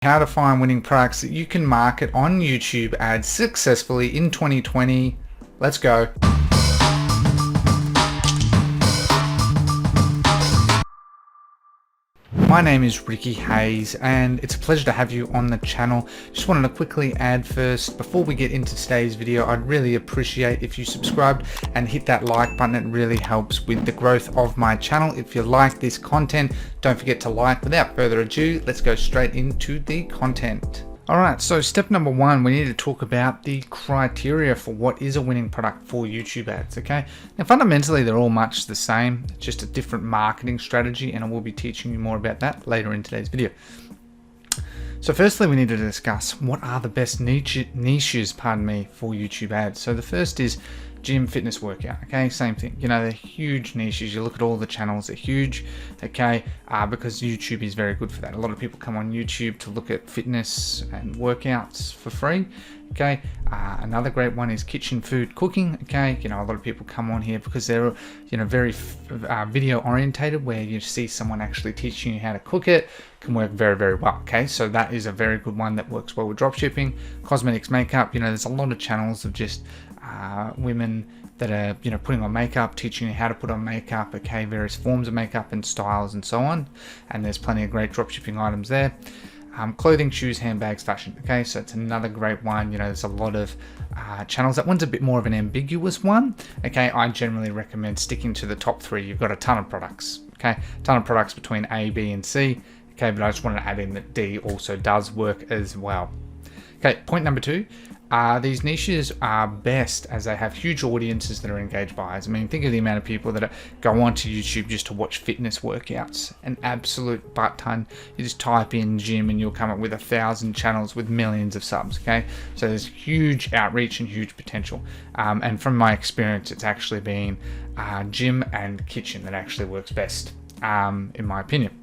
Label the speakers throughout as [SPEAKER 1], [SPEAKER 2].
[SPEAKER 1] How to find winning products that you can market on YouTube ads successfully in 2020. Let's go. My name is Ricky Hayes and it's a pleasure to have you on the channel. Just wanted to quickly add first, before we get into today's video, I'd really appreciate if you subscribed and hit that like button. It really helps with the growth of my channel. If you like this content, don't forget to like. Without further ado, let's go straight into the content. Alright, so step number one, we need to talk about the criteria for what is a winning product for YouTube ads, okay? Now fundamentally they're all much the same, it's just a different marketing strategy, and I will be teaching you more about that later in today's video. So firstly, we need to discuss what are the best niches, for YouTube ads. So the first is gym, fitness, workout, okay? Same thing, you know, they're huge niches. You look at all the channels, they're huge, okay? Because YouTube is very good for that. A lot of people come on YouTube to look at fitness and workouts for free, okay? Another great one is kitchen, food, cooking, okay? You know, a lot of people come on here because they're, you know, very video orientated, where you see someone actually teaching you how to cook it. Can work very, very well, okay? So that is a very good one that works well with dropshipping. Cosmetics, makeup, you know, there's a lot of channels of just women that are, you know, putting on makeup, teaching you how to put on makeup, okay, various forms of makeup and styles and so on, and there's plenty of great dropshipping items there. Clothing, shoes, handbags, fashion, okay, so it's another great one. You know, there's a lot of channels. That one's a bit more of an ambiguous one, okay? I generally recommend sticking to the top three. You've got a ton of products, okay, a ton of products between A, B and C, okay, but I just wanted to add in that D also does work as well. Okay, point number two. These niches are best as they have huge audiences that are engaged buyers. I mean, think of the amount of people that go onto YouTube just to watch fitness workouts, an absolute butt ton. You just type in gym and you'll come up with 1,000 channels with millions of subs, okay? So there's huge outreach and huge potential. And from my experience, it's actually been gym and kitchen that actually works best, in my opinion.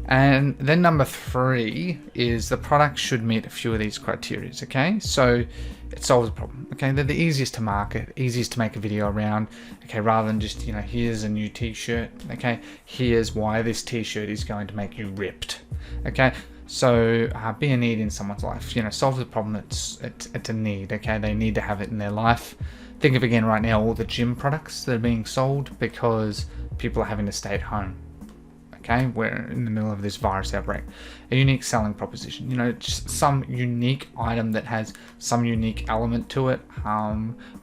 [SPEAKER 1] And then number three is the product should meet a few of these criteria, okay? So it solves a problem, okay? They're the easiest to market, easiest to make a video around, okay? Rather than just, you know, here's a new t-shirt, okay? Here's why this t-shirt is going to make you ripped, okay? So be a need in someone's life, you know, solve the problem. It's a need, okay? They need to have it in their life. Think of, again, right now, all the gym products that are being sold because people are having to stay at home. Okay, we're in the middle of this virus outbreak. A unique selling proposition, you know, just some unique item that has some unique element to it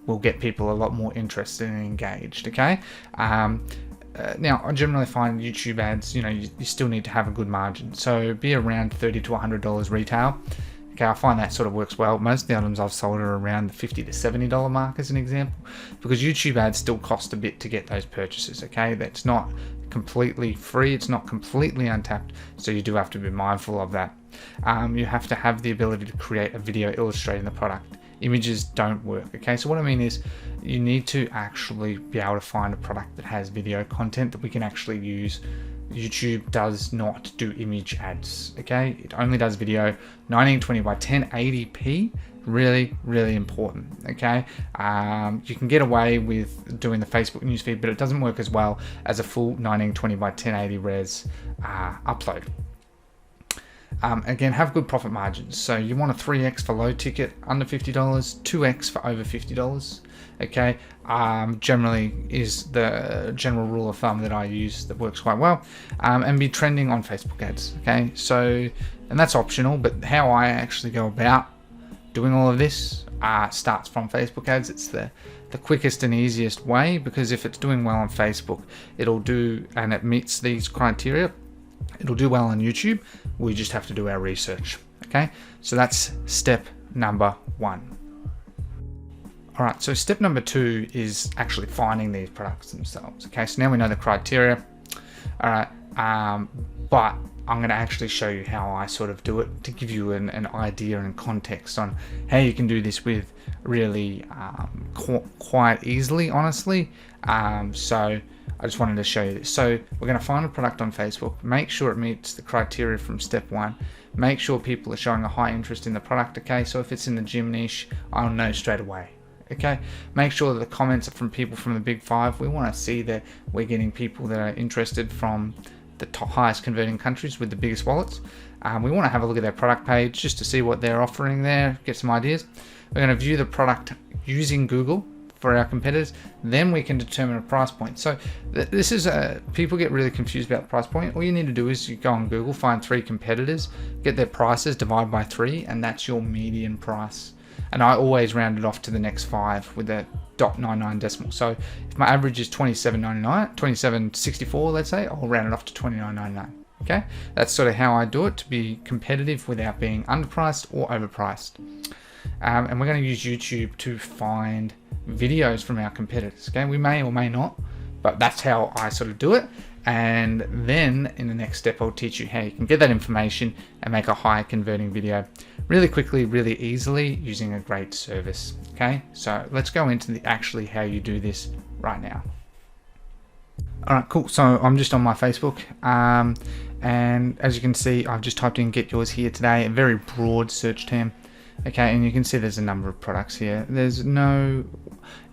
[SPEAKER 1] will get people a lot more interested and engaged, okay? Now, I generally find YouTube ads, you know, you still need to have a good margin. So be around $30 to $100 retail. Okay, I find that sort of works well. Most of the items I've sold are around the $50 to $70 mark as an example, because YouTube ads still cost a bit to get those purchases, okay? That's not completely free, it's not completely untapped, so you do have to be mindful of that. You have to have the ability to create a video illustrating the product. Images don't work, okay? So what I mean is you need to actually be able to find a product that has video content that we can actually use. YouTube does not do image ads, okay? It only does video. 1920 by 1080p, really, really important, okay? You can get away with doing the Facebook newsfeed, but it doesn't work as well as a full 1920 by 1080 res upload. Again, have good profit margins. So you want a 3x for low ticket, under $50, 2x for over $50, okay? Generally is the general rule of thumb that I use that works quite well. And be trending on Facebook ads, okay? So, and that's optional, but how I actually go about doing all of this starts from Facebook ads. It's the quickest and easiest way, because if it's doing well on Facebook, it'll do, and it meets these criteria, it'll do well on YouTube. We just have to do our research, okay? So that's step number one. All right, so step number two is actually finding these products themselves, okay? So now we know the criteria, all right, but I'm going to actually show you how I sort of do it to give you an idea and context on how you can do this with really quite easily, honestly. So I just wanted to show you this. So we're going to find a product on Facebook, make sure it meets the criteria from step one, make sure people are showing a high interest in the product, okay? So if it's in the gym niche, I'll know straight away. Okay, make sure that the comments are from people from the big five. We want to see that we're getting people that are interested from the highest converting countries with the biggest wallets. We want to have a look at their product page just to see what they're offering there, get some ideas. We're going to view the product using Google for our competitors, then we can determine a price point. So this is people get really confused about the price point. All you need to do is you go on Google, find 3 competitors, get their prices, divide by 3, and that's your median price. And I always round it off to the next 5 with a .99 decimal. So if my average is $27.99, $27.64, let's say, I'll round it off to $29.99. Okay, that's sort of how I do it to be competitive without being underpriced or overpriced. And we're going to use YouTube to find videos from our competitors. Okay, we may or may not, but that's how I sort of do it. And then in the next step, I'll teach you how you can get that information and make a high converting video really quickly, really easily using a great service. Okay, so let's go into the actually how you do this right now. All right, cool. So I'm just on my Facebook, and as you can see, I've just typed in "get yours here today," a very broad search term. Okay, and you can see there's a number of products here. There's no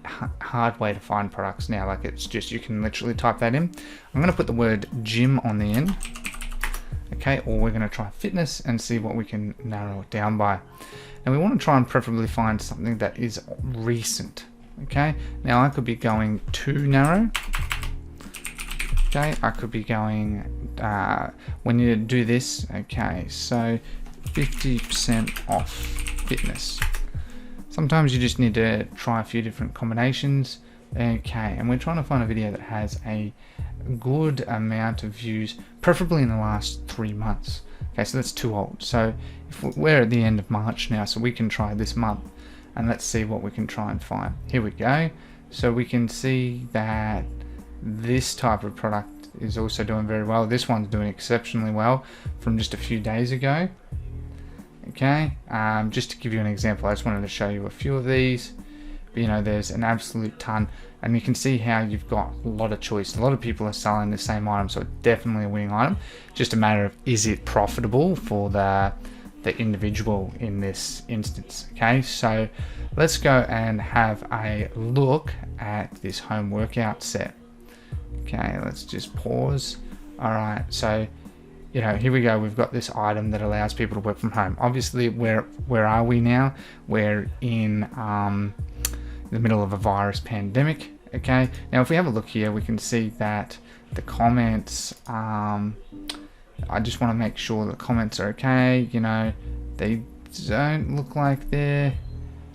[SPEAKER 1] hard way to find products now. Like, it's just, you can literally type that in. I'm going to put the word gym on the end. Okay, or we're going to try fitness and see what we can narrow it down by. And we want to try and preferably find something that is recent. Okay, now I could be going too narrow. Okay, I could be going, when you do this, okay, so 50% off fitness. Sometimes you just need to try a few different combinations. Okay, and we're trying to find a video that has a good amount of views, preferably in the last 3 months. Okay, so that's too old. So if we're at the end of March now, so we can try this month, and let's see what we can try and find. Here we go. So we can see that this type of product is also doing very well. This one's doing exceptionally well from just a few days ago. Okay, just to give you an example, I just wanted to show you a few of these. But, you know, there's an absolute ton, and you can see how you've got a lot of choice. A lot of people are selling the same item, so it's definitely a winning item. Just a matter of, is it profitable for the individual in this instance? Okay, so let's go and have a look at this home workout set. Okay, let's just pause. All right, so you know, here we go. We've got this item that allows people to work from home. Obviously, where are we now? We're in the middle of a virus pandemic. Okay, now if we have a look here, we can see that the comments, I just want to make sure the comments are okay. You know, they don't look like they're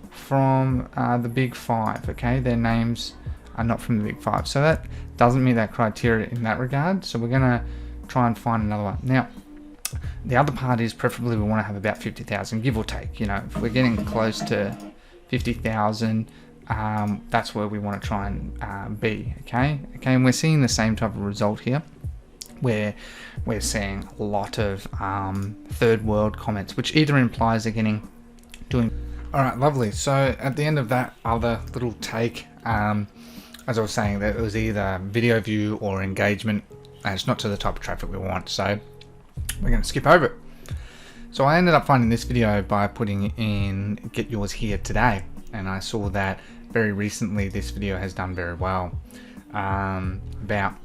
[SPEAKER 1] from the big 5. Okay, their names are not from the big 5, so that doesn't meet that criteria in that regard. So we're gonna try and find another one. Now, the other part is preferably we want to have about 50,000, give or take. You know, if we're getting close to 50,000, that's where we want to try and be. Okay, and we're seeing the same type of result here, where we're seeing a lot of third world comments, which either implies they're doing. All right, lovely. So at the end of that other little take, as I was saying, that it was either video view or engagement, and it's not to the type of traffic we want, so we're going to skip over it. So I ended up finding this video by putting in "get yours here today," and I saw that very recently this video has done very well, about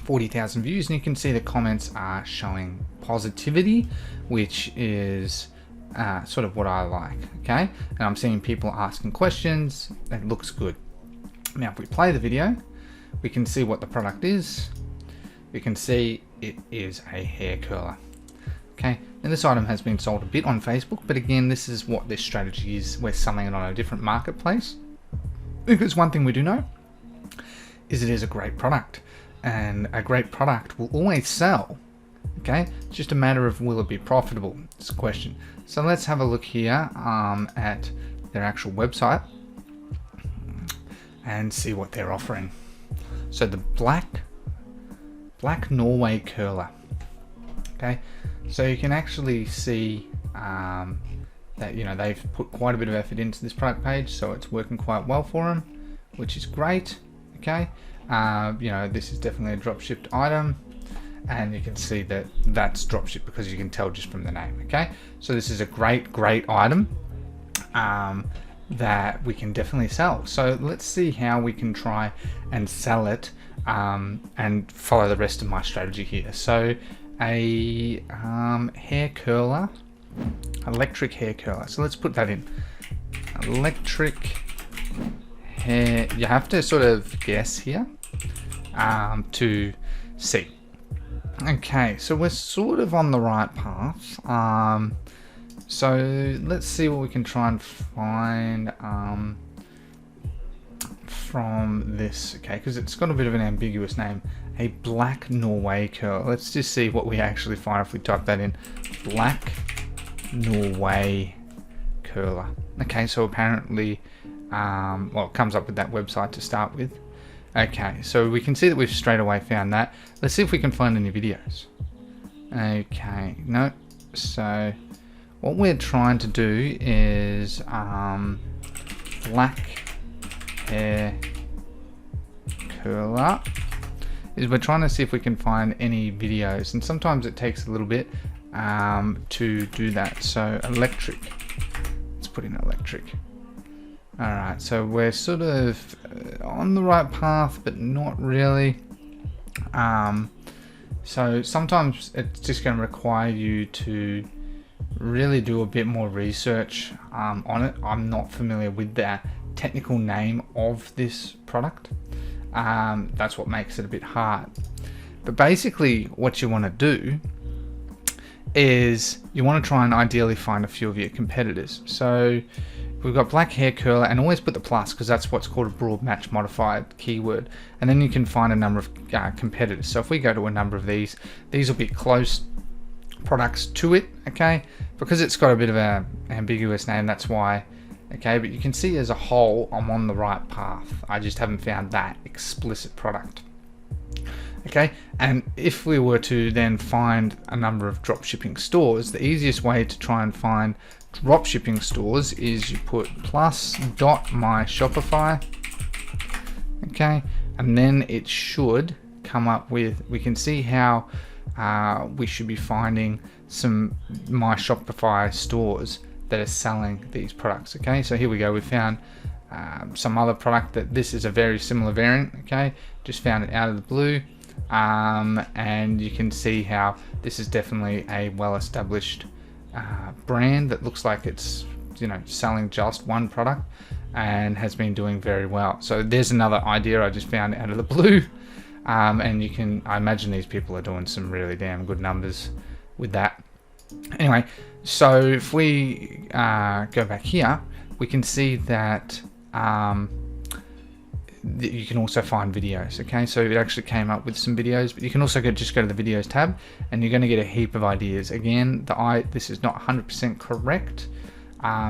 [SPEAKER 1] 40,000 views, and you can see the comments are showing positivity, which is sort of what I like. Okay, and I'm seeing people asking questions. It looks good. Now if we play the video, we can see what the product is. We can see it is a hair curler. Okay, and this item has been sold a bit on Facebook, but again, this is what this strategy is. We're selling it on a different marketplace, because one thing we do know is it is a great product, and a great product will always sell. Okay, it's just a matter of, will it be profitable? It's a question. So let's have a look here at their actual website and see what they're offering. So the black Norway curler. Okay, so you can actually see that, you know, they've put quite a bit of effort into this product page, so it's working quite well for them, which is great. Okay, you know, this is definitely a drop shipped item, and you can see that that's drop shipped because you can tell just from the name. Okay, so this is a great item that we can definitely sell. So let's see how we can try and sell it and follow the rest of my strategy here. So a hair curler, electric hair curler. So let's put that in. Electric hair. You have to sort of guess here to see. Okay, so we're sort of on the right path. So let's see what we can try and find from this. Okay, because it's got a bit of an ambiguous name. A black Norway curl. Let's just see what we actually find if we type that in. Black Norway curler. Okay, so apparently, well, it comes up with that website to start with. Okay, so we can see that we've straight away found that. Let's see if we can find any videos. Okay, no. So what we're trying to do is black hair curler. Is we're trying to see if we can find any videos, and sometimes it takes a little bit to do that. So electric. Let's put in electric. Alright, so we're sort of on the right path, but not really. So sometimes it's just going to require you to really do a bit more research on it. I'm not familiar with the technical name of this product. That's what makes it a bit hard. But basically what you want to do is you want to try and ideally find a few of your competitors. So we've got black hair curler, and always put the plus because that's what's called a broad match modified keyword, and then you can find a number of competitors. So if we go to a number of these will be close products to it, okay, because it's got a bit of an ambiguous name, that's why. Okay, but you can see as a whole I'm on the right path. I just haven't found that explicit product. Okay, and if we were to then find a number of dropshipping stores, the easiest way to try and find dropshipping stores is you put plus.myShopify. Okay, and then it should come up with, we can see how we should be finding some My Shopify stores that are selling these products. Okay, so here we go. We found some other product that this is a very similar variant. Okay, just found it out of the blue, and you can see how this is definitely a well-established brand that looks like it's, you know, selling just one product and has been doing very well. So there's another idea I just found out of the blue, and you can, I imagine these people are doing some really damn good numbers with that. Anyway, so if we go back here, we can see that you can also find videos. Okay, so it actually came up with some videos, but you can also just go to the videos tab, and you're going to get a heap of ideas. Again, this is not 100% correct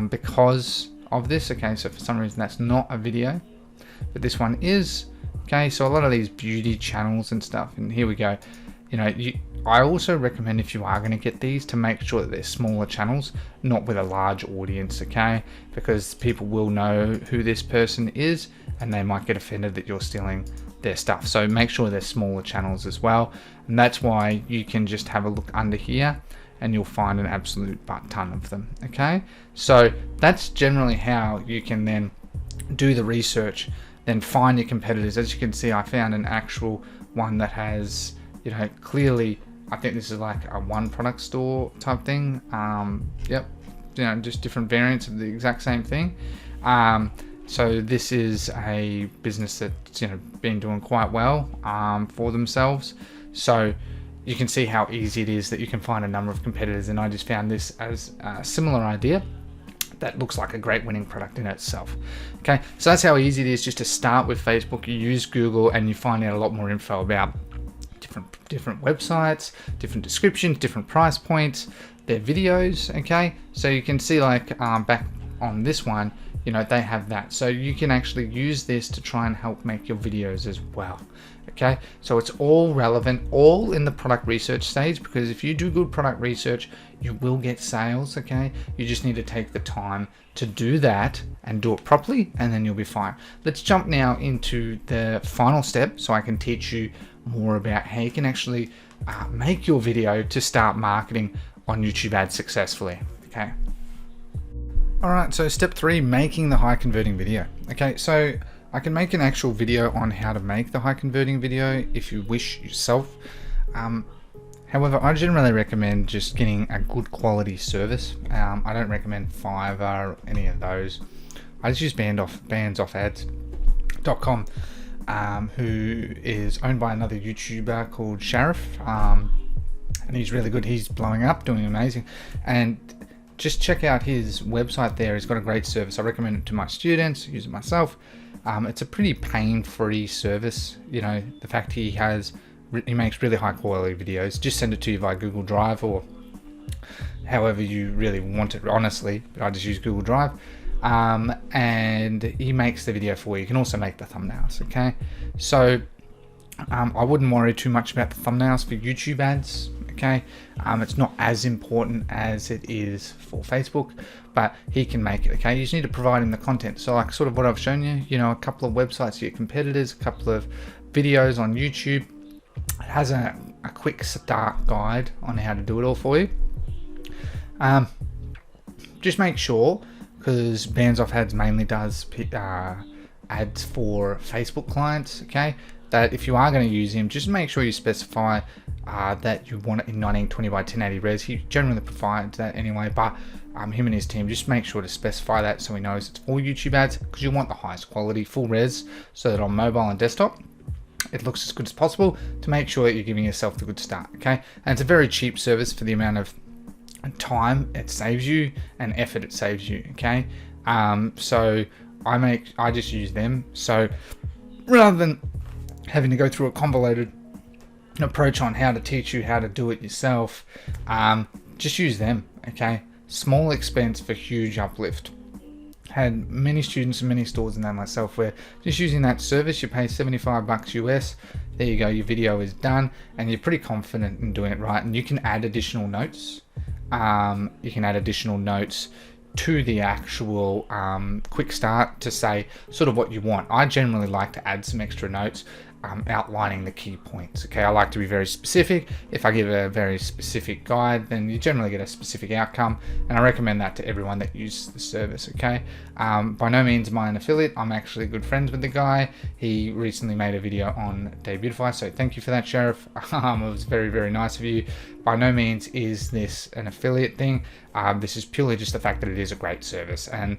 [SPEAKER 1] because of this. Okay, so for some reason that's not a video, but this one is. Okay, so a lot of these beauty channels and stuff, and here we go. You know, I also recommend, if you are going to get these, to make sure that they're smaller channels, not with a large audience, okay? Because people will know who this person is, and they might get offended that you're stealing their stuff. So make sure they're smaller channels as well. And that's why you can just have a look under here, and you'll find an absolute butt ton of them, okay? So that's generally how you can then do the research, then find your competitors. As you can see, I found an actual one that has, you know, clearly, I think this is like a one product store type thing. Yep, you know, just different variants of the exact same thing. So this is a business that's, you know, been doing quite well for themselves. So you can see how easy it is that you can find a number of competitors, and I just found this as a similar idea that looks like a great winning product in itself. Okay, so that's how easy it is just to start with Facebook. You use Google and you find out a lot more info about different websites, different descriptions, different price points, their videos. Okay, so you can see like back on this one, you know, they have that, so you can actually use this to try and help make your videos as well. Okay, so it's all relevant, all in the product research stage, because if you do good product research, you will get sales. Okay, you just need to take the time to do that and do it properly, and then you'll be fine. Let's jump now into the final step so I can teach you more about how you can actually make your video to start marketing on YouTube ads successfully. Okay. All right, so step 3, making the high converting video. Okay, so I can make an actual video on how to make the high converting video if you wish yourself. However, I generally recommend just getting a good quality service. I don't recommend Fiverr or any of those. I just use bandsofads.com, who is owned by another YouTuber called Sharif, and he's really good. He's blowing up, doing amazing, and just check out his website there. He's got a great service. I recommend it to my students, use it myself. It's a pretty pain-free service. You know, the fact he makes really high quality videos. Just send it to you via Google Drive or however you really want it, honestly, but I just use Google Drive. And he makes the video for you. You can also make the thumbnails, okay? So I wouldn't worry too much about the thumbnails for YouTube ads, okay? It's not as important as it is for Facebook, but he can make it, okay? You just need to provide him the content. So like sort of what I've shown you, you know, a couple of websites for your competitors, a couple of videos on YouTube. It has a quick start guide on how to do it all for you. Just make sure, because Bands Off Ads mainly does ads for Facebook clients, okay, that if you are going to use him, just make sure you specify that you want it in 1920 by 1080 res. He generally provides that anyway, but him and his team, just make sure to specify that so he knows it's for YouTube ads, because you want the highest quality full res so that on mobile and desktop it looks as good as possible, to make sure that you're giving yourself the good start, okay? And it's a very cheap service for the amount of time it saves you and effort it saves you, okay? So I just use them. So rather than having to go through a convoluted approach on how to teach you how to do it yourself, just use them, okay? Small expense for huge uplift. Had many students and many stores in that myself where just using that service, you pay $75 US. There you go, your video is done, and you're pretty confident in doing it right. And you can add additional notes. You can add additional notes to the actual quick start to say sort of what you want. I generally like to add some extra notes outlining the key points, okay? I like to be very specific. If I give a very specific guide, then you generally get a specific outcome, and I recommend that to everyone that uses the service, okay? By no means am I an affiliate. I'm actually good friends with the guy. He recently made a video on Beautify, so thank you for that, Sheriff. It was very, very nice of you. By no means is this an affiliate thing. This is purely just the fact that it is a great service, and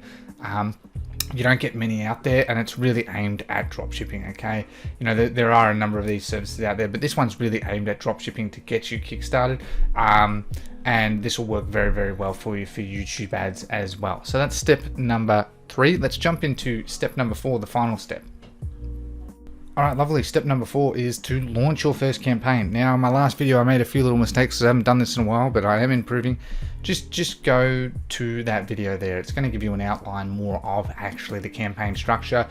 [SPEAKER 1] you don't get many out there, and it's really aimed at dropshipping, okay? You know, there are a number of these services out there, but this one's really aimed at dropshipping to get you kickstarted, and this will work very, very well for you for YouTube ads as well. So that's step number 3. Let's jump into step number 4, the final step. All right, lovely. Step number 4 is to launch your first campaign. Now, in my last video, I made a few little mistakes because I haven't done this in a while, but I am improving. Just go to that video there. It's going to give you an outline more of actually the campaign structure.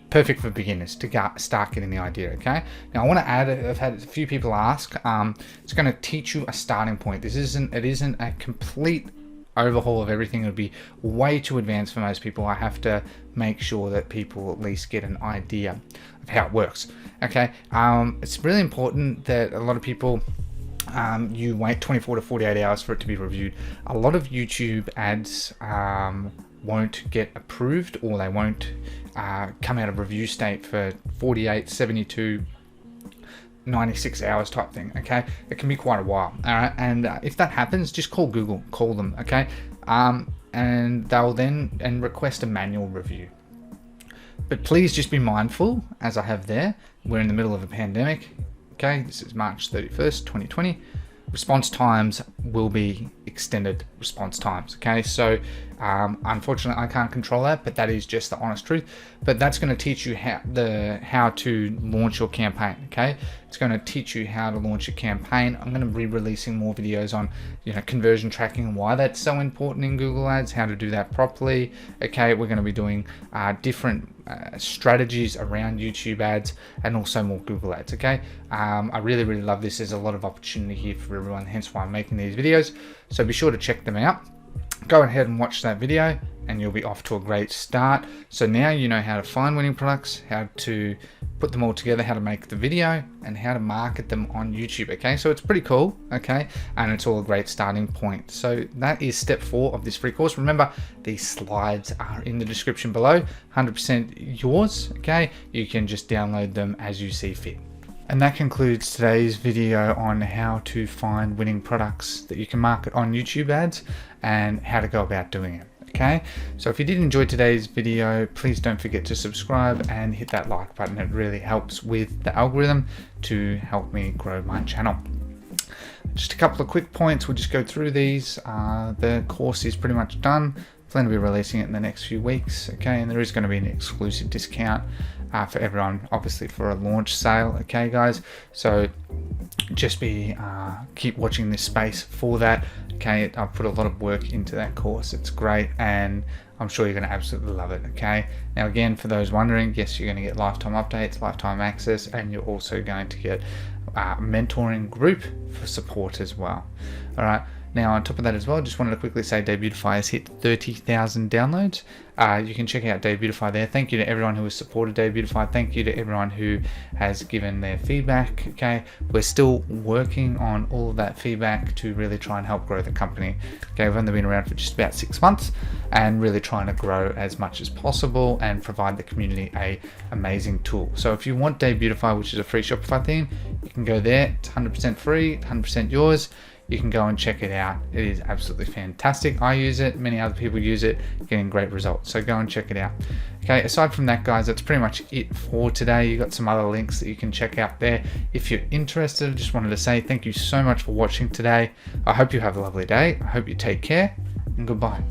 [SPEAKER 1] Perfect for beginners to start getting the idea, okay? Now, I want to add, I've had a few people ask, it's going to teach you a starting point. It isn't a complete overhaul of everything. It would be way too advanced for most people. I have to make sure that people at least get an idea of how it works, okay? It's really important that a lot of people you wait 24 to 48 hours for it to be reviewed. A lot of YouTube ads won't get approved, or they won't come out of review state for 48, 72, 96 hours type thing, okay? It can be quite a while, all right? And if that happens, just call Google, call them, okay? And they'll then request a manual review. But please just be mindful, as I have there, we're in the middle of a pandemic, okay? This is March 31st, 2020. Response times will be extended response times, okay? So unfortunately I can't control that, but that is just the honest truth. But that's going to teach you how to launch your campaign, okay? It's going to teach you how to launch a campaign. I'm going to be releasing more videos on, you know, conversion tracking and why that's so important in Google Ads, how to do that properly, okay? We're going to be doing different strategies around YouTube ads and also more Google ads, okay? I really, really love this. There's a lot of opportunity here for everyone, hence why I'm making these videos. So be sure to check them out. Go ahead and watch that video and you'll be off to a great start. So now you know how to find winning products, how to put them all together, how to make the video, and how to market them on YouTube, okay? So it's pretty cool, okay? And it's all a great starting point. So that is step 4 of this free course. Remember, these slides are in the description below, 100% yours, okay? You can just download them as you see fit. And that concludes today's video on how to find winning products that you can market on YouTube ads and how to go about doing it. Okay, so if you did enjoy today's video, please don't forget to subscribe and hit that like button. It really helps with the algorithm to help me grow my channel. Just a couple of quick points, we'll just go through these. The course is pretty much done. Plan to be releasing it in the next few weeks, okay, and there is going to be an exclusive discount for everyone, obviously for a launch sale, okay guys, so just keep watching this space for that, okay. I've put a lot of work into that course, it's great, and I'm sure you're going to absolutely love it, okay. Now again, for those wondering, yes, you're going to get lifetime updates, lifetime access, and you're also going to get mentoring group for support as well. All right, now on top of that as well, just wanted to quickly say Debutify has hit 30,000 downloads. You can check out Debutify there. Thank you to everyone who has supported Debutify. Thank you to everyone who has given their feedback, okay. We're still working on all of that feedback to really try and help grow the company, okay. We've only been around for just about 6 months and really trying to grow as much as possible and provide the community a amazing tool. So if you want Debutify, which is a free Shopify theme, you can go there. It's 100% free, 100% yours. You can go and check it out. It is absolutely fantastic. I use it, many other people use it, getting great results. So go and check it out. Okay, aside from that guys, that's pretty much it for today. You got some other links that you can check out there. If you're interested, just wanted to say thank you so much for watching today. I hope you have a lovely day. I hope you take care, and goodbye.